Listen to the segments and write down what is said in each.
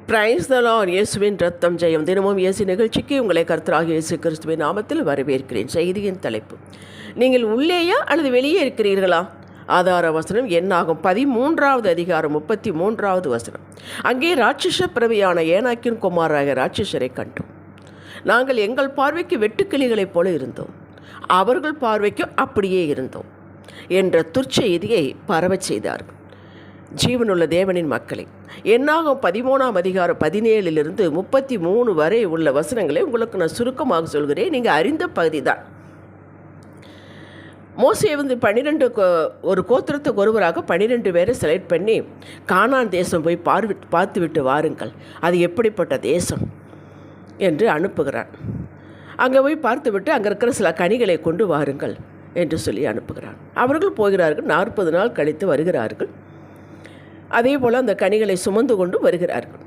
Praise the Lord. இயேசுவின் ரத்தம் ஜெயம். தினமும் இயேசு நிகழ்ச்சிக்கு உங்களை கர்த்தராகிய இயேசு கிறிஸ்துவின் நாமத்தில் வரவேற்கிறேன். செய்தியின் தலைப்பு: நீங்கள் உள்ளேயா அல்லது வெளியே இருக்கிறீர்களா? ஆதார வசனம் என்னாகும் 13வது அதிகாரம் 33வது வசனம். அங்கே ராட்சச பிறவியான ஏனாக்கின் குமாராக ராட்சசரை கண்டோம். நாங்கள் எங்கள் பார்வைக்கு வெட்டுக்கிளிகளைப் போல இருந்தோம், அவர்கள் பார்வைக்கு அப்படியே இருந்தோம் என்ற துர்ச்செய்தியை பரவச் செய்தார்கள். ஜீவனுள்ள தேவனின் மக்களை, என்னாகும் 13ஆம் அதிகாரம் 17லிருந்து 33 வரை உள்ள வசனங்களை உங்களுக்கு நான் சுருக்கமாக சொல்கிறேன். நீங்கள் அறிந்த பகுதி தான். மோசே 12 ஒரு கோத்திரத்துக்கு ஒருவராக 12 பேரை செலக்ட் பண்ணி கானான் தேசம் போய் பார்த்துவிட்டு வாருங்கள், அது எப்படிப்பட்ட தேசம் என்று அனுப்புகிறான். அங்கே போய் பார்த்துவிட்டு அங்கே இருக்கிற சில கனிகளை கொண்டு வாருங்கள் என்று சொல்லி அனுப்புகிறான். அவர்கள் போகிறார்கள். 40 நாள் கழித்து வருகிறார்கள். அதே போல் அந்த கனிகளை சுமந்து கொண்டு வருகிறார்கள்.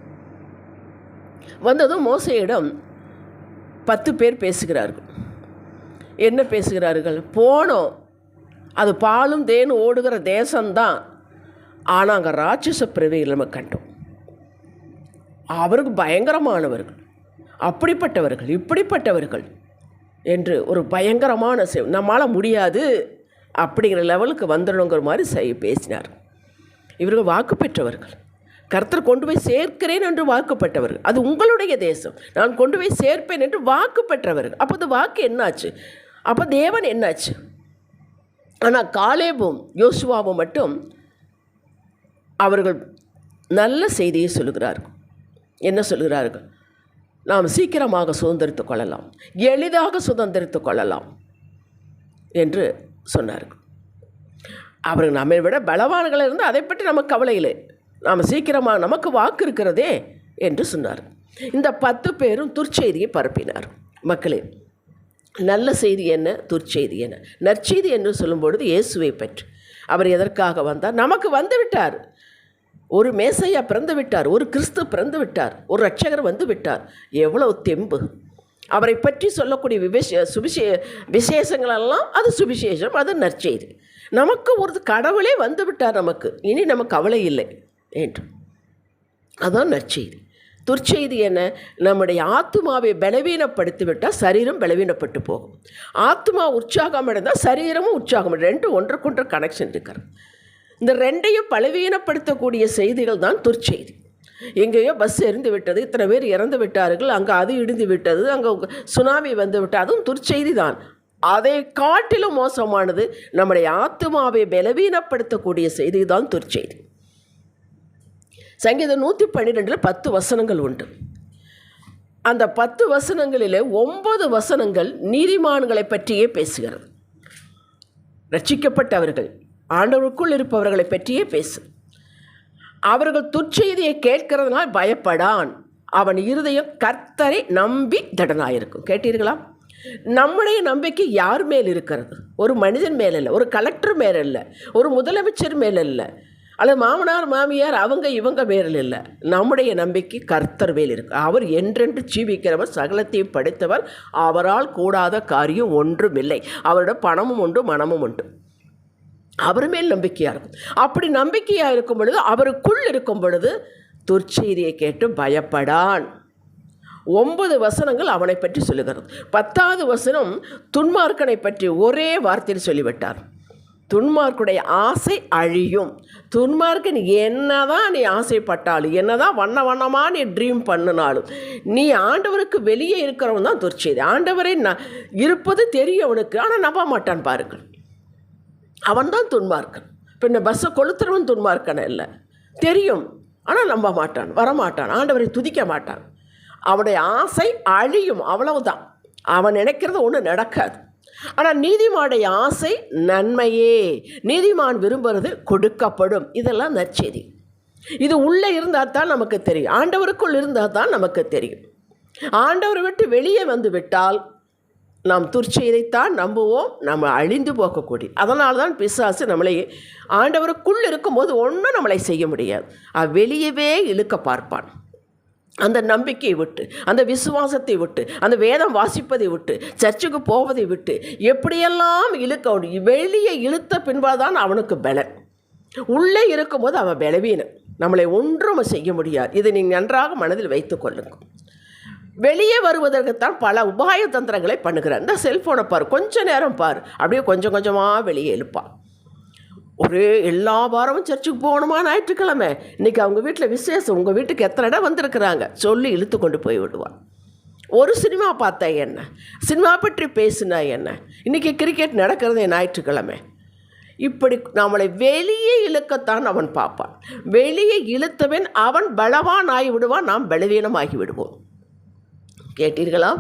வந்ததும் மோசேயிடம் 10 பேர் பேசுகிறார்கள். என்ன பேசுகிறார்கள்? போனோம், அது பாலும் தேனும் ஓடுகிற தேசம்தான், ஆனால் அங்கே ராட்சச பிறவிகள் நம்ம கண்டோம். அவருக்கு பயங்கரமானவர்கள், அப்படிப்பட்டவர்கள், இப்படிப்பட்டவர்கள் என்று ஒரு பயங்கரமான நம்மளால் முடியாது அப்படிங்கிற லெவலுக்கு வந்துடணுங்கிற மாதிரி பேசினார். இவர்கள் வாக்கு பெற்றவர்கள், கர்த்தர் கொண்டு போய் சேர்க்கிறேன் என்று வாக்கு பெற்றவர்கள். அது உங்களுடைய தேசம், நான் கொண்டு போய் சேர்ப்பேன் என்று வாக்கு பெற்றவர்கள். அப்போ அது வாக்கு என்னாச்சு? அப்போ தேவன் என்னாச்சு? ஆனால் காலேபும் யோசுவாவும் மட்டும் அவர்கள் நல்ல செய்தியை சொல்லுகிறார்கள். என்ன சொல்கிறார்கள்? நாம் சீக்கிரமாக சுதந்திரித்து கொள்ளலாம், எளிதாக சுதந்திரித்து கொள்ளலாம் என்று சொன்னார்கள். அவர்கள் நம்மை விட பலவான்கள் இருந்து அதை பற்றி நமக்கு கவலை இல்லை, நாம் சீக்கிரமாக, நமக்கு வாக்கு இருக்கிறதே என்று சொன்னார். இந்த 10 பேரும் துர்ச்செய்தியை பரப்பினார். மக்களே, நல்ல செய்தி என்ன, துர்ச்செய்தி என்ன? நற்செய்தி என்று சொல்லும்பொழுது இயேசுவை பற்றி. அவர் எதற்காக வந்தார்? நமக்கு வந்து விட்டார். ஒரு மேசையா பிறந்து விட்டார், ஒரு கிறிஸ்து பிறந்து விட்டார், ஒரு இரட்சகர் வந்து விட்டார். எவ்வளவு தெம்பு! அவரை பற்றி சொல்லக்கூடிய விசேஷங்களெல்லாம் அது சுவிசேஷம், அது நற்செய்தி. நமக்கு ஒரு கடவுளே வந்து விட்டார், நமக்கு இனி நமக்கு கவலை இல்லை என்று. அதான் நற்செய்தி. துர்ச்செய்தி என்ன? நம்முடைய ஆத்மாவை பலவீனப்படுத்தி விட்டால் சரீரம் பலவீனப்பட்டு போகும். ஆத்மா உற்சாகம் அடைந்தால் சரீரமும் உற்சாகம். 2 ஒன்றுக்கொன்று கனெக்ஷன் இருக்கிறது. இந்த 2ஐயும் பலவீனப்படுத்தக்கூடிய செய்திகள் தான் துர்ச்செய்தி. எங்கேயோ பஸ் எரிந்து விட்டது, இத்தனை பேர் இறந்து விட்டார்கள், அங்கே அது இடிந்து விட்டது, அங்கே சுனாமி வந்து விட்டது, அதுவும் துர்ச்செய்தி தான். அதை காட்டிலும் மோசமானது நம்முடைய ஆத்மாவை பலவீனப்படுத்தக்கூடிய செய்தி தான் துர்ச்செய்தி. சங்கீதம் 112 10 வசனங்கள் உண்டு. அந்த 10 வசனங்களில் 9 வசனங்கள் நீதிமான்களை பற்றியே பேசுகிறது. ரட்சிக்கப்பட்டவர்கள், ஆண்டவருக்குள் இருப்பவர்களை பற்றியே பேசு. அவர்கள் துர்ச்செய்தியை கேட்கிறதுனால் பயப்படான், அவன் இருதயம் கர்த்தரை நம்பி திடனாயிருக்கும். கேட்டீர்களா? நம்முடைய நம்பிக்கை யார் மேல் இருக்கிறது? ஒரு மனிதன் மேல் இல்லை, ஒரு கலெக்டர் மேல் இல்லை, ஒரு முதலமைச்சர் மேல் இல்லை, அல்லது மாமனார் மாமியார் அவங்க இவங்க மேல் இல்லை. நம்முடைய நம்பிக்கை கர்த்தர் மேல் இருக்கு. அவர் என்றென்று ஜீவிக்கிறவர், சகலத்தையும் படைத்தவர், அவரால் கூடாத காரியம் ஒன்றுமில்லை. அவரோட பணமும் உண்டு, மனமும் உண்டு. அவர் மேல் நம்பிக்கையாக இருக்கும். அப்படி நம்பிக்கையாக இருக்கும் பொழுது, அவருக்குள் இருக்கும் பொழுது துர்ச்செய்தியை கேட்டு பயப்படான். 9 வசனங்கள் அவனை பற்றி சொல்லுகிறது. 10வது வசனம் துன்மார்க்கனை பற்றி ஒரே வார்த்தையில் சொல்லிவிட்டார். துன்மார்க்குடைய ஆசை அழியும். துன்மார்க்கன் என்னதான் நீ ஆசைப்பட்டாலும், என்னதான் வண்ணமாக நீ ட்ரீம் பண்ணினாலும், நீ ஆண்டவருக்கு வெளியே இருக்கிறவன் தான் துர்ச்செய்தி. ஆண்டவரை இருப்பது தெரியும் அவனுக்கு, ஆனால் நம்ப மாட்டான். பாருங்கள், அவன்தான் துன்மார்க்கன். பின்ன பஸ்ஸை கொளுத்துறவன் துன்மார்க்கன் இல்லை, தெரியும், ஆனால் நம்ப மாட்டான், வரமாட்டான், ஆண்டவரை துதிக்க மாட்டான். அவனுடைய ஆசை அழியும், அவ்வளவுதான். அவன் நினைக்கிறது ஒன்றும் நடக்காது. ஆனால் நீதிமானுடைய ஆசை நன்மையே, நீதிமான் விரும்புகிறது கொடுக்கப்படும். இதெல்லாம் நற்செய்தி. இது உள்ளே இருந்தால் தான் நமக்கு தெரியும், ஆண்டவருக்குள் இருந்தால் தான் நமக்கு தெரியும். ஆண்டவரை விட்டு வெளியே வந்து விட்டால் நாம் துர்ச்செய்தியைத்தான் நம்புவோம், நம்ம அழிந்து போகக்கூடிய. அதனால தான் பிசாசு நம்மளை ஆண்டவருக்குள் இருக்கும்போது ஒன்றும் நம்மளை செய்ய முடியாது, வெளியவே இழுக்க பார்ப்பான். அந்த நம்பிக்கையை விட்டு, அந்த விசுவாசத்தை விட்டு, அந்த வேதம் வாசிப்பதை விட்டு, சர்ச்சுக்கு போவதை விட்டு, எப்படியெல்லாம் இழுக்க வெளியே இழுத்த பின்பாதான் அவனுக்கு பலன். உள்ளே இருக்கும்போது அவன் பலவீனம். நம்மளை ஒன்றும் செய்ய முடியாது. இதை நீங்கள் நன்றாக மனதில் வைத்துக் கொள்ளுங்கள். வெளியே வருவதற்குத்தான் பல உபாய தந்திரங்களை பண்ணுகிறார். இந்த செல்ஃபோனை பார், கொஞ்ச நேரம் பார், அப்படியே கொஞ்சம் கொஞ்சமாக வெளியே எழுப்பான். ஒரே எல்லா வாரமும் சர்ச்சுக்கு போகணுமா ஞாயிற்றுக்கிழமை, இன்றைக்கி அவங்க வீட்டில் விசேஷம், உங்கள் வீட்டுக்கு எத்தனை இடம் வந்திருக்கிறாங்க சொல்லி இழுத்து கொண்டு போய் விடுவான். ஒரு சினிமா பார்த்தா என்ன, சினிமா பற்றி பேசுனா என்ன, இன்றைக்கி கிரிக்கெட் நடக்கிறது ஞாயிற்றுக்கிழமை. இப்படி நம்மளை வெளியே இழுக்கத்தான் அவன் பார்ப்பான். வெளியே இழுத்தவன் அவன் பலவான் ஆகி விடுவான், நாம் பலவீனமாகி விடுவோம். கேட்டீர்களா?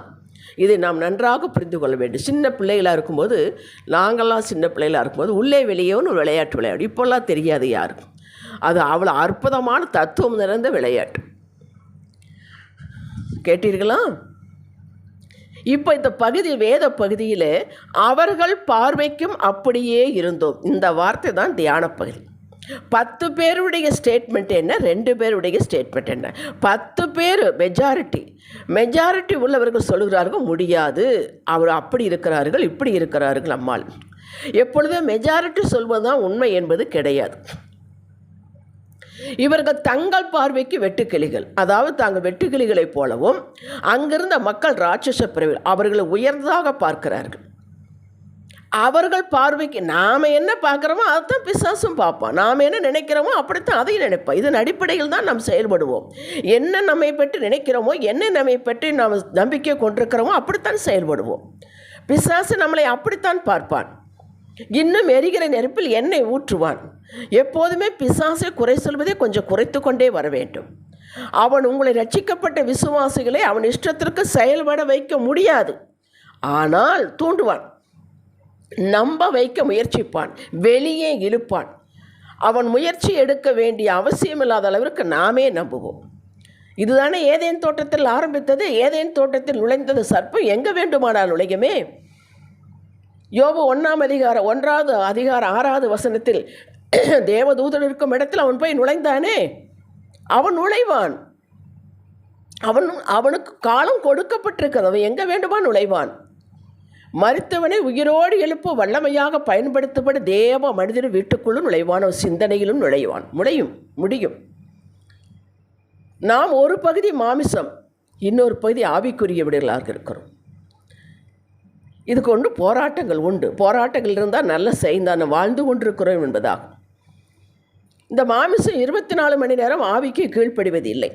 இதை நாம் நன்றாக புரிந்து கொள்ள வேண்டும். சின்ன பிள்ளைகளாக இருக்கும்போது, நாங்கள்லாம் சின்ன பிள்ளைகளாக இருக்கும்போது உள்ளே வெளியேன்னு ஒரு விளையாட்டு விளையாடு. இப்போல்லாம் தெரியாது யாருக்கும். அது அவ்வளோ அற்புதமான தத்துவம் நிறைந்த விளையாட்டு. கேட்டீர்களா? இப்போ இந்த பகுதி, வேத பகுதியில் அவர்கள் பார்வைக்கும் அப்படியே இருந்தோம், இந்த வார்த்தை தான் தியான பகுதி. 10 பேருடைய ஸ்டேட்மெண்ட் என்ன, 2 பேருடைய ஸ்டேட்மெண்ட் என்ன? 10 பேர் மெஜாரிட்டி உள்ளவர்கள் சொல்கிறார்கள் முடியாது, அவர் அப்படி இருக்கிறார்கள், இப்படி இருக்கிறார்கள். அம்மாள் எப்பொழுதுமே மெஜாரிட்டி சொல்வதுதான் உண்மை என்பது கிடையாது. இவர்கள் தங்கள் பார்வைக்கு வெட்டுக்கிளிகள், அதாவது தாங்கள் வெட்டுக்கிளிகளைப் போலவும் அங்கிருந்த மக்கள் ராட்சச பிரிவில் அவர்களை உயர்ந்ததாக பார்க்கிறார்கள். அவர்கள் பார்வைக்கு நாம் என்ன பார்க்குறோமோ அதுதான் பிசாசும் பார்ப்பான். நாம் என்ன நினைக்கிறோமோ அப்படித்தான் அதையும் நினைப்போம். இதன் அடிப்படையில் தான் நாம் செயல்படுவோம். என்ன நம்மை பற்றி நினைக்கிறோமோ, என்ன நம்மை பற்றி நாம் நம்பிக்கை கொண்டிருக்கிறோமோ அப்படித்தான் செயல்படுவோம். பிசாசு நம்மளை அப்படித்தான் பார்ப்பான். இன்னும் எரிகிற நெருப்பில் எண்ணெய் ஊற்றுவான். எப்போதுமே பிசாசை குறை சொல்வதை கொஞ்சம் குறைத்து கொண்டே வர வேண்டும். அவன் உங்களை ரட்சிக்கப்பட்ட விசுவாசிகளை அவன் இஷ்டத்திற்கு செயல்பட வைக்க முடியாது, ஆனால் தூண்டுவான், நம்ப வைக்க முயற்சிப்பான், வெளியே இழுப்பான். அவன் முயற்சி எடுக்க வேண்டிய அவசியமில்லாத அளவிற்கு நாமே நம்புவோம். இதுதானே ஏதேன் தோட்டத்தில் ஆரம்பித்தது. ஏதேன் தோட்டத்தில் நுழைந்தது சர்ப்பம், எங்கே வேண்டுமானால் நுழையுமே. யோபு 1வது அதிகாரம் 6வது வசனத்தில் தேவதூதன் இருக்கும் இடத்தில் அவன் போய் நுழைந்தானே, அவன் நுழைவான். அவனுக்கு காலம் கொடுக்கப்பட்டிருக்கிறது, அவன் எங்கே வேண்டுமா நுழைவான். மரித்தவனை உயிரோடு எழுப்ப வல்லமையாக பயன்படுத்தப்பட தேவ மனிதன் வீட்டுக்குள்ளும் நுழைவான், சிந்தனையிலும் நுழைவான். முடியும். நாம் ஒரு பகுதி மாமிசம், இன்னொரு பகுதி ஆவிக்குரிய விடலாக இருக்கிறோம். இதுக்கு ஒன்று போராட்டங்கள் உண்டு. போராட்டங்கள் இருந்தால் நல்ல செய்தான் வாழ்ந்து கொண்டிருக்கிறோம் என்பதாகும். இந்த மாமிசம் 24 மணி நேரம் ஆவிக்கு கீழ்ப்படிவது இல்லை.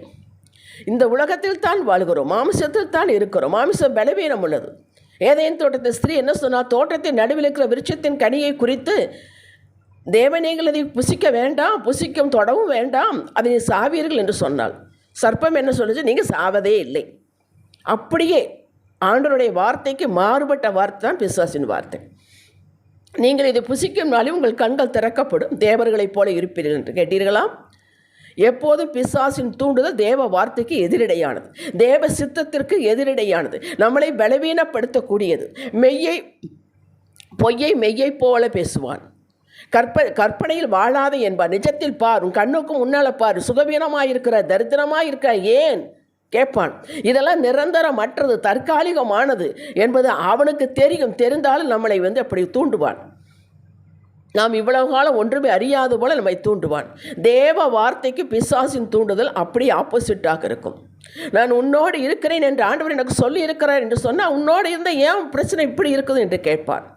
இந்த உலகத்தில் தான் வாழ்கிறோம், மாமிசத்தில் தான் இருக்கிறோம். மாமிசம் பலவீனம் உள்ளது. ஏதேன் தோட்டத்தில் ஸ்திரீ என்ன சொன்னால், தோட்டத்தின் நடுவில் இருக்கிற விருட்சத்தின் கனியை குறித்து தேவனீங்கள் அதை புசிக்க வேண்டாம், புசிக்கும் தொடவும் வேண்டாம், அதை சாவீர்கள் என்று சொன்னாள். சர்ப்பம் என்ன சொல்லுச்சு, நீங்கள் சாவதே இல்லை. அப்படியே ஆண்டவருடைய வார்த்தைக்கு மாறுபட்ட வார்த்தை தான் பிசாசின் வார்த்தை. நீங்கள் இதை புசிக்கும் நாளில் உங்கள் கண்கள் திறக்கப்படும், தேவர்களைப் போல இருப்பீர்கள் என்று. கேட்டீர்களா? எப்போது பிசாசின் தூண்டுதல் தேவ வார்த்தைக்கு எதிரடையானது, தேவ சித்தத்திற்கு எதிரடையானது, நம்மளை பலவீனப்படுத்தக்கூடியது. பொய்யை மெய்யை போல பேசுவான். கற்பனையில் வாழாத என்பார், நிஜத்தில் பார், உன் கண்ணுக்கு முன்னால் பார், சுகவீனமாயிருக்கிற, தரித்திரமாயிருக்கிற ஏன் கேட்பான். இதெல்லாம் நிரந்தரமற்றது, தற்காலிகமானது என்பது அவனுக்கு தெரியும். தெரிந்தாலும் நம்மளை அப்படி தூண்டுவான். நாம் இவ்வளவு காலம் ஒன்றுமே அறியாது போல நம்மை தூண்டுவான். தேவ வார்த்தைக்கு பிசாசின் தூண்டுதல் அப்படி ஆப்போசிட்டாக இருக்கும். நான் உன்னோடு இருக்கிறேன் என்று ஆண்டவர் எனக்கு சொல்லி இருக்கிறார் என்று சொன்னால், உன்னோடு இருந்த ஏன் பிரச்சனை இப்படி இருக்குது என்று கேட்பான்.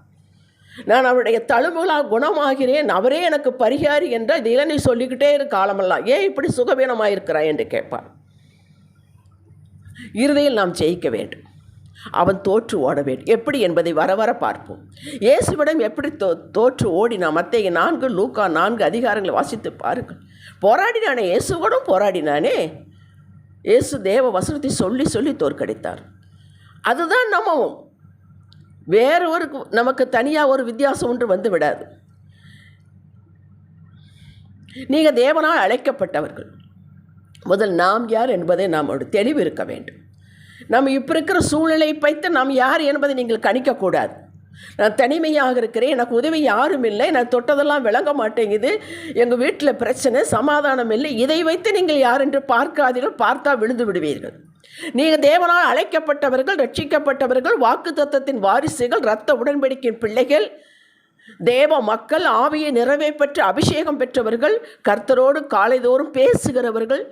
நான் அவருடைய தழும்புகளால் குணமாகிறேன், அவரே எனக்கு பரிகாரி என்றால் இதை நீ சொல்லிக்கிட்டே இருக்க காலமெல்லாம் ஏன் இப்படி சுகவீனமாயிருக்கிறாய் என்று கேட்பான். இறுதியில் நாம் ஜெயிக்க வேண்டும், அவன் தோற்று ஓட வேண்டும். எப்படி என்பதை வர வர பார்ப்போம். இயேசுவிடம் எப்படி தோற்று ஓடினான். மத்தேயு 4, லூக்கா 4 அதிகாரங்களை வாசித்து பாருங்கள். போராடினானே, இயேசுவோடும் போராடினானே. இயேசு தேவ வசனத்தை சொல்லி சொல்லி தோற்கடித்தார். அதுதான் நம்மவும். வேறு நமக்கு தனியாக ஒரு வித்தியாசம் ஒன்று வந்து விடாது. நீங்கள் தேவனால் அழைக்கப்பட்டவர்கள். முதல் நாம் யார் என்பதை நாம் ஒரு தெளிவு இருக்க வேண்டும். நம்ம இப்போ இருக்கிற சூழ்நிலை வைத்து நாம் யார் என்பதை நீங்கள் கணிக்கக்கூடாது. நான் தனிமையாக இருக்கிறேன், எனக்கு உதவி யாரும் இல்லை, நான் தொட்டதெல்லாம் விளங்க மாட்டேங்குது, எங்கள் வீட்டில் பிரச்சனை, சமாதானம் இல்லை, இதை வைத்து நீங்கள் யார் என்று பார்க்காதீர்கள். பார்த்தா விழுந்து விடுவீர்கள். நீங்கள் தேவனால் அழைக்கப்பட்டவர்கள், ரட்சிக்கப்பட்டவர்கள், வாக்கு தத்தத்தின் வாரிசுகள், இரத்த உடன்படிக்கையின் பிள்ளைகள், தேவ மக்கள் ஆவியை நிறைவே பெற்று அபிஷேகம் பெற்றவர்கள், கர்த்தரோடு காலைதோறும் பேசுகிறவர்கள்,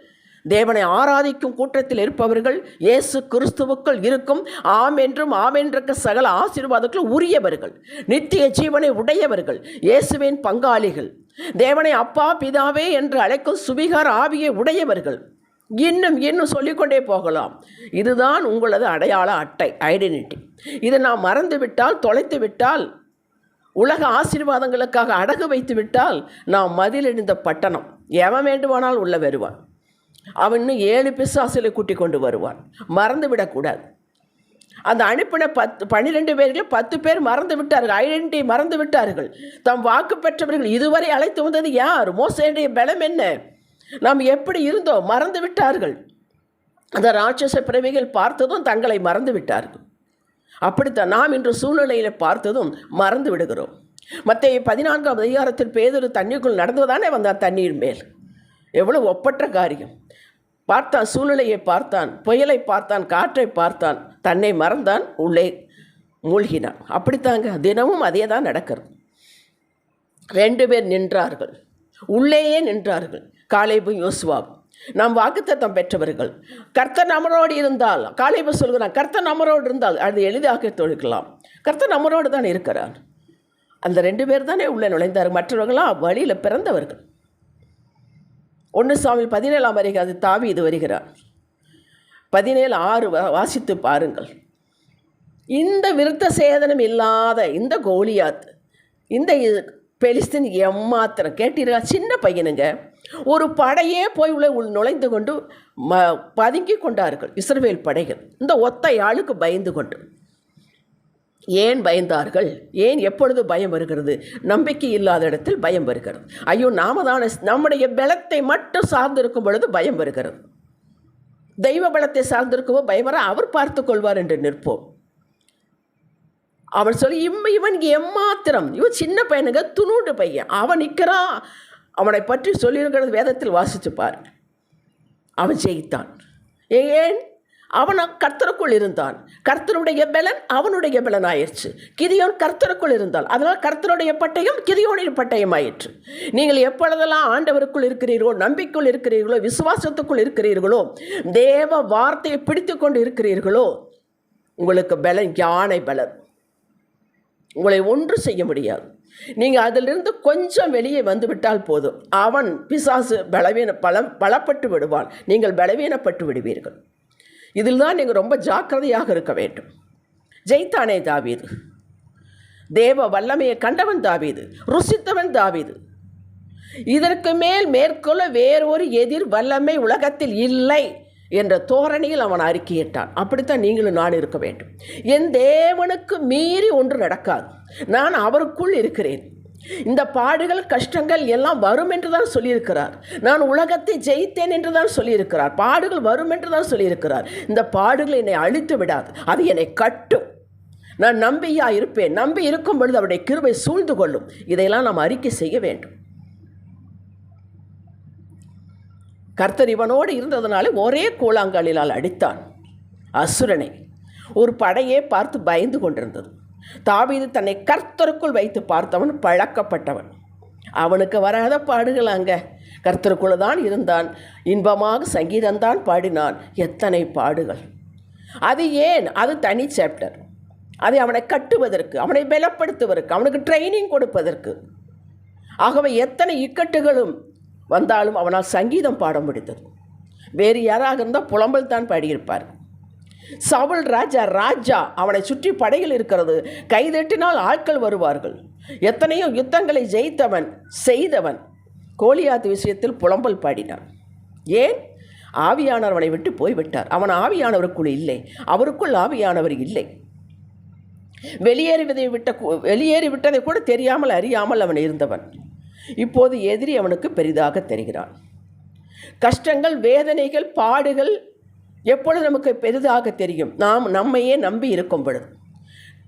தேவனை ஆராதிக்கும் கூட்டத்தில் இருப்பவர்கள், இயேசு கிறிஸ்துவுக்குள் இருக்கும் ஆம் என்றும் ஆமென்ற சகல ஆசீர்வாதங்களும் உரியவர்கள், நித்திய ஜீவனை உடையவர்கள், இயேசுவின் பங்காளிகள், தேவனை அப்பா பிதாவே என்று அழைக்கும் சுவிகார ஆவியை உடையவர்கள், இன்னும் சொல்லிக்கொண்டே போகலாம். இதுதான் உங்களது அடையாள அட்டை, ஐடென்டிட்டி. இதை நாம் மறந்துவிட்டால், தொலைத்து விட்டால், உலக ஆசீர்வாதங்களுக்காக அடகு வைத்து விட்டால், நாம் மதிலெழுந்த பட்டணம். எவன் வேண்டுமானால் உள்ள வருவான். அவன் 7 பிசாசுகளை கூட்டிக் கொண்டு வருவான். மறந்து விடக்கூடாது. அந்த அனுப்பின 12 பேர்கள் 10 பேர் மறந்து விட்டார்கள், ஐடென்டிட்டி மறந்து விட்டார்கள். தம் வாக்கு பெற்றவர்கள் இதுவரை அழைத்து வந்தது யார்? மோசேயுடைய பலம் என்ன? நாம் எப்படி இருந்தோம்? மறந்து விட்டார்கள். அந்த ராட்சச பிறவிகள் பார்த்ததும் தங்களை மறந்து விட்டார்கள். அப்படித்தான் நாம் இன்று சூழ்நிலையில் பார்த்ததும் மறந்து விடுகிறோம். மத்தேயு 14ஆம் அதிகாரத்தில் பேதுரு தண்ணிக்குள் நடந்துதானே வந்தான் தண்ணீர் மேல். எவ்வளவு ஒப்பற்ற காரியம்! பார்த்தான், சூழ்நிலையை பார்த்தான், புயலை பார்த்தான், காற்றை பார்த்தான், தன்னை மறந்தான், உள்ளே மூழ்கினான். அப்படித்தாங்க தினமும் அதே தான் நடக்கிறது. 2 பேர் நின்றார்கள், உள்ளேயே நின்றார்கள், காலேபும் யோசுவாவும். நாம் வாக்குத்தத்தம் பெற்றவர்கள். கர்த்தர் நம்மளோடு இருந்தால், காலேபு சொல்கிறான், கர்த்தர் நம்மளோடு இருந்தால் அது எளிதாக தொழிக்கலாம். கர்த்தர் நம்மளோடு தான் இருக்கிறார். அந்த 2 பேர் தானே உள்ளே நுழைந்தார். மற்றவர்களாம் வழியில் பிறந்தவர்கள். 1 சாமுவேல் 17ஆம் அதிகாரம் அது தாவீது வருகிறார். 17:6 வாசித்து பாருங்கள். இந்த விருத்த சேதனம் இல்லாத இந்த கோலியாத், இந்த பெலிஸ்தீன் எம்மாத்திரம் கேட்டீர்களா? சின்ன பையனுங்க. ஒரு படையே போய் உள்ள நுழைந்து கொண்டு பதுங்கி கொண்டார்கள் இஸ்ரவேல் படைகள், இந்த ஒத்தை ஆளுக்கு பயந்து கொண்டு. ஏன் பயந்தார்கள்? ஏன் எப்பொழுது பயம் வருகிறது? நம்பிக்கை இல்லாத இடத்தில் பயம் வருகிறது. ஐயோ, நாம தானே நம்முடைய பலத்தை மட்டும் சார்ந்திருக்கும் பொழுது பயம் வருகிறது. தெய்வ பலத்தை சார்ந்திருக்கவோ பயம் வர அவர் பார்த்து கொள்வார் என்று நிற்போம். அவன் சொல்லி இவன் எம்மாத்திரம், இவன் சின்ன பையனுங்க, துணூண்டு பையன், அவன் நிற்கிறான். அவனை பற்றி சொல்லியிருக்கிறது வேதத்தில் வாசித்து பாரு. அவன் ஜெயித்தான். ஏன்? அவன் கர்த்தருக்குள் இருந்தான். கர்த்தருடைய பலன் அவனுடைய பலன் ஆயிடுச்சு. கிதியோன் கர்த்தருக்குள் இருந்தால், அதனால் கர்த்தருடைய பட்டயம் கிதியோனின் பட்டயம் ஆயிற்று. நீங்கள் எப்பொழுதெல்லாம் ஆண்டவருக்குள் இருக்கிறீர்களோ, நம்பிக்கைக்குள் இருக்கிறீர்களோ, விசுவாசத்துக்குள் இருக்கிறீர்களோ, தேவ வார்த்தையை பிடித்து கொண்டு இருக்கிறீர்களோ, உங்களுக்கு பலன் யானை பலன். உங்களை ஒன்று செய்ய முடியாது. நீங்கள் அதிலிருந்து கொஞ்சம் வெளியே வந்துவிட்டால் போதும், அவன் பிசாசு பலப்பட்டு விடுவான், நீங்கள் பலவீனப்பட்டு விடுவீர்கள். இதில் தான் நீங்கள் ரொம்ப ஜாக்கிரதையாக இருக்க வேண்டும். ஜெயித்தானே தாவீது, தேவ வல்லமையை கண்டவன் தாவீது, ருசித்தவன் தாவீது. இதற்கு மேற்கொள்ள வேறொரு எதிர் வல்லமை உலகத்தில் இல்லை என்ற தோரணையில் அவன் அறிக்கையிட்டான். அப்படித்தான் நீங்களும் நான் இருக்க வேண்டும். என் தேவனுக்கு மீறி ஒன்று நடக்காது. நான் அவருக்குள் இருக்கிறேன். இந்த பாடுகள் கஷ்டங்கள் எல்லாம் வரும் என்று தான் சொல்லியிருக்கிறார். நான் உலகத்தை ஜெயித்தேன் என்று தான் சொல்லியிருக்கிறார். பாடுகள் வரும் என்று தான் சொல்லியிருக்கிறார். இந்த பாடுகள் என்னை அழித்து விடாது, அது என்னை கட்டும். நான் நம்பியா இருப்பேன். நம்பி இருக்கும் பொழுது அவருடைய கிருபை சூழ்ந்து கொள்ளும். இதையெல்லாம் நாம் அறிக்கை செய்ய வேண்டும். கர்த்தர் இவனோடு இருந்ததனால ஒரே கூழாங்கல்லினால் அடித்தான் அசுரனை. ஒரு படையே பார்த்து பயந்து கொண்டிருந்தது. தாவீது தன்னை கர்த்தருக்குள் வைத்து பார்த்தவன், பழக்கப்பட்டவன். அவனுக்கு வராத பாடுகள் அங்கே கர்த்தருக்குள்ள தான் இருந்தான். இன்பமாக சங்கீதம்தான் பாடினான். எத்தனை பாடுகள்! அது ஏன்? அது தனி சாப்டர். அதை அவனை கட்டுவதற்கு, அவனை பலப்படுத்துவதற்கு, அவனுக்கு ட்ரைனிங் கொடுப்பதற்கு. ஆகவே எத்தனை இக்கட்டுகளும் வந்தாலும் அவனால் சங்கீதம் பாட முடிந்தது. வேறு யாராக இருந்தால் புலம்பல் தான் பாடியிருப்பார். சவுல் ராஜா, அவனை சுற்றி படைகள் இருக்கிறது, கைதட்டினால் ஆட்கள் வருவார்கள். எத்தனையோ யுத்தங்களை ஜெயித்தவன், செய்தவன். கோலியாத் விஷயத்தில் புலம்பல் பாடினான். ஏன்? ஆவியானவர் அவனை விட்டு போய்விட்டார். அவன் ஆவியானவருக்குள் இல்லை, அவருக்குள் ஆவியானவர் இல்லை. வெளியேறிவிட்டதை கூட தெரியாமல் அறியாமல் அவன் இருந்தவன். இப்போது எதிரி அவனுக்கு பெரிதாக தெரிகிறான். கஷ்டங்கள், வேதனைகள், பாடுகள் எப்பொழுது நமக்கு பெரிதாக தெரியும்? நாம் நம்மையே நம்பி இருக்கும் பொழுது.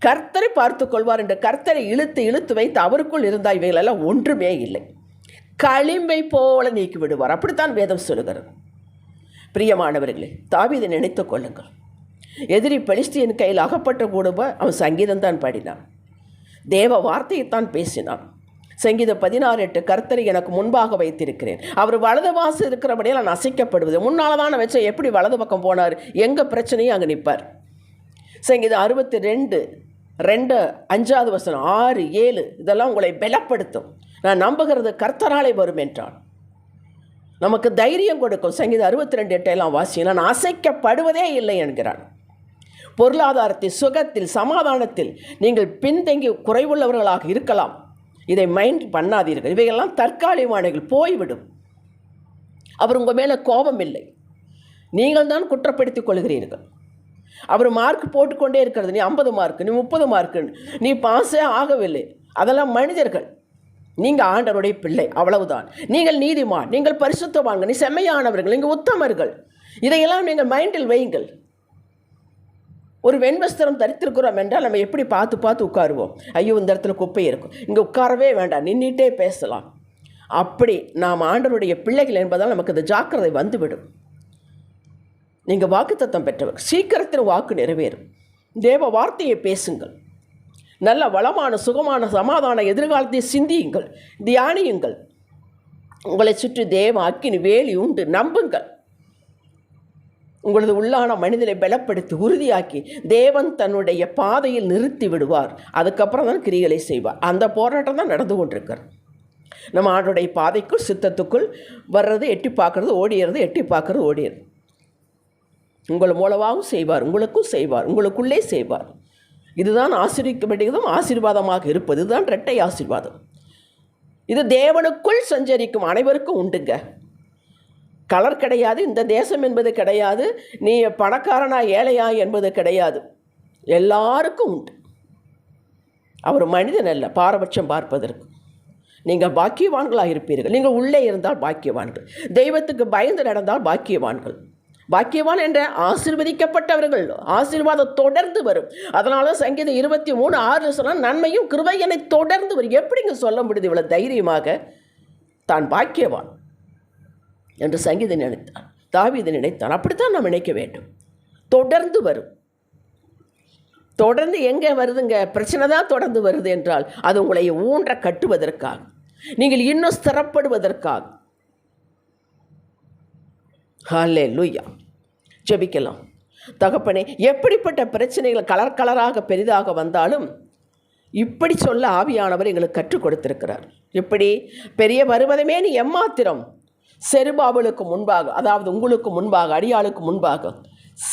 கர்த்தரை பார்த்து கொள்வார் என்று கர்த்தரை இழுத்து வைத்து அவருக்குள் இருந்தால் இவைகளெல்லாம் ஒன்றுமே இல்லை. களிம்பை போல நீக்கி விடுவார். அப்படித்தான் வேதம் சொல்லுகிறது. பிரியமானவர்களே, தாவீதை நினைத்து கொள்ளுங்கள். எதிரி பெலிஸ்தியன் கையில் அகப்பட்ட கூடுப அவன் சங்கீதம் தான் பாடினான். தேவ வார்த்தையைத்தான் பேசினான். சங்கீதம் 16:8 கர்த்தரை எனக்கு முன்பாக வைத்திருக்கிறேன், அவர் வலது வாசல் இருக்கிறபடியே நான் அசைக்கப்படுவது. முன்னால் தான் வச்ச எப்படி வலது பக்கம் போனார், எங்கள் பிரச்சனையும் அங்கே நிற்பார். சங்கீதம் 62:2 5வது வசனம் 6, 7 இதெல்லாம் உங்களை பலப்படுத்தும். நான் நம்புகிறது கர்த்தராலே வரும் என்றான். நமக்கு தைரியம் கொடுக்கும். சங்கீதம் 62:8 எல்லாம் வாசி, நான் அசைக்கப்படுவதே இல்லை என்கிறான். பொருளாதாரத்தில், சுகத்தில், சமாதானத்தில் நீங்கள் பின்தங்கி குறைவுள்ளவர்களாக இருக்கலாம். இதை மைண்ட் பண்ணாதீர்கள். இவைகள்லாம் தற்காலிகமானங்கள், போய்விடும். அவர் உங்கள் மேலே கோபம் இல்லை, நீங்கள் தான் குற்றப்படுத்திக் கொள்கிறீர்கள். அவர் மார்க் போட்டுக்கொண்டே இருக்கிறது, நீ 50 மார்க், நீ 30 மார்க்கு, நீ பாஸே ஆகவில்லை. அதெல்லாம் மனிதர்கள். நீங்கள் ஆண்டவருடைய பிள்ளை, அவ்வளவுதான். நீங்கள் நீதிமான், நீங்கள் பரிசுத்தவான்கள், நீ செம்மையானவர்கள், நீங்கள் உத்தமர்கள். இதையெல்லாம் நீங்கள் மைண்டில் வையுங்கள். ஒரு வெண்வஸ்திரம் தரித்திருக்கிறோம் என்றால் நம்ம எப்படி பார்த்து பார்த்து உட்காருவோம். ஐயோ, இந்த இடத்துல குப்பை இருக்கும், இங்கே உட்காரவே வேண்டாம், நின்றுட்டே பேசலாம். அப்படி நாம் ஆண்டவருடைய பிள்ளைகள் என்பதால் நமக்கு இந்த ஜாக்கிரதை வந்துவிடும். நீங்கள் வாக்குத்தத்தம் பெற்றவர், சீக்கிரத்தில் வாக்கு நிறைவேறும். தேவ வார்த்தையை பேசுங்கள். நல்ல வளமான, சுகமான, சமாதான எதிர்காலத்தை சிந்தியுங்கள், தியானியுங்கள். உங்களை சுற்றி தேவ அக்கினி வேலி உண்டு, நம்புங்கள். உங்களது உள்ளான மனிதனை பலப்படுத்தி உறுதியாக்கி தேவன் தன்னுடைய பாதையில் நிறுத்தி விடுவார். அதுக்கப்புறம் தான் கிரிகளை செய்வார். அந்த போராட்டம் தான் நடந்து கொண்டிருக்கிறது. நம்ம ஆண்டுடைய பாதைக்குள், சித்தத்துக்குள் வர்றது, எட்டி பார்க்கறது, ஓடிடுறது, எட்டி பார்க்கறது, ஓடிடுறது. உங்கள் மூலமாகவும் செய்வார், உங்களுக்கும் செய்வார், உங்களுக்குள்ளே செய்வார். இதுதான் ஆசீர்வதிக்கப்பட்டதும் ஆசீர்வாதமாக இருப்பது. இதுதான் இரட்டை ஆசீர்வாதம். இது தேவனுக்குள் சஞ்சரிக்கும் அனைவருக்கும் உண்டுங்க. கலர் கிடையாது, இந்த தேசம் என்பது கிடையாது, நீ பணக்காரனா ஏழையா என்பது கிடையாது. எல்லாருக்கும் உண்டு. அவர் மனிதன் அல்ல பாரபட்சம் பார்ப்பதற்கு. நீங்கள் பாக்கியவான்களாக இருப்பீர்கள். நீங்கள் உள்ளே இருந்தால் பாக்கியவான்கள், தெய்வத்துக்கு பயந்து நடந்தால் பாக்கியவான்கள். பாக்கியவான் என்ற ஆசீர்வதிக்கப்பட்டவர்கள். ஆசீர்வாதம் தொடர்ந்து வரும். அதனால சங்கீதம் 23:6 சொன்னால் நன்மையும் கிருபை என்னை தொடர்ந்து வரும். எப்படிங்க சொல்ல முடியுது இவ்வளோ தைரியமாக தான் பாக்கியவான் என்று சங்கீதம் நினைத்தான், தாவீது நினைத்தான். அப்படித்தான் நாம் நினைக்க வேண்டும். தொடர்ந்து வரும். தொடர்ந்து எங்கே வருதுங்க? பிரச்சனை தான் தொடர்ந்து வருது என்றால் அது உங்களை ஊன்ற கட்டுவதற்காக, நீங்கள் இன்னும் ஸ்திரப்படுவதற்காக. ஹல்லேலூயா. ஜெபிக்கலாம். தகப்பனே, எப்படிப்பட்ட பிரச்சனைகள் கலர் கலராக பெரிதாக வந்தாலும் இப்படி சொல்ல ஆவியானவர் எங்களுக்கு கற்றுக் கொடுத்திருக்கிறார். இப்படி பெரிய பருவதமே நீ எம்மாத்திரம், செருபாபலுக்கு முன்பாக, அதாவது உங்களுக்கு முன்பாக, அடியாளுக்கு முன்பாக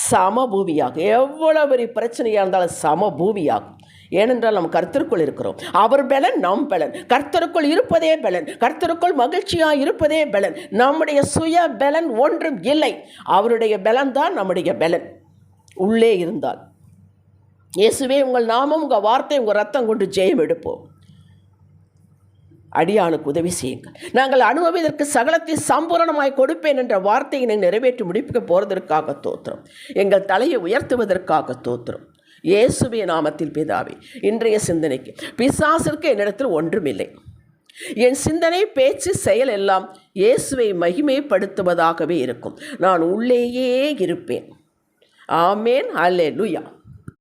சமபூமியாக, எவ்வளவு பெரிய பிரச்சனையாக இருந்தாலும் சமபூமியாகும். ஏனென்றால் நம்ம கர்த்தருக்குள் இருக்கிறோம். அவர் பலன், நம் பலன். கர்த்தருக்குள் இருப்பதே பலன், கர்த்தருக்குள் மகிழ்ச்சியாக இருப்பதே பலன். நம்முடைய சுய பலன் ஒன்றும் இல்லை. அவருடைய பலன் தான் நம்முடைய பலன். உள்ளே இருந்தால் இயேசுவே உங்கள் நாமம், உங்கள் வார்த்தை, உங்கள் ரத்தம் கொண்டு ஜெயம் எடுப்போம். அடியானுக்கு உதவி செய்யுங்கள். நாங்கள் அனுபவிதற்கு சகலத்தை சம்பூரணமாய் கொடுப்பேன் என்ற வார்த்தையை நிறைவேற்றி முடிக்க போவதற்காக தோத்திரம். எங்கள் தலையை உயர்த்துவதற்காக தோத்திரம். இயேசுவே நாமத்தில் பிதாவே. இன்றைய சிந்தனைக்கு, பிசாசிற்கு என்னிடத்தில் ஒன்றுமில்லை. என் சிந்தனை, பேச்சு, செயல் எல்லாம் இயேசுவை மகிமைப்படுத்துவதாகவே இருக்கும். நான் உள்ளேயே இருப்பேன். ஆமேன். அல்லேலூயா.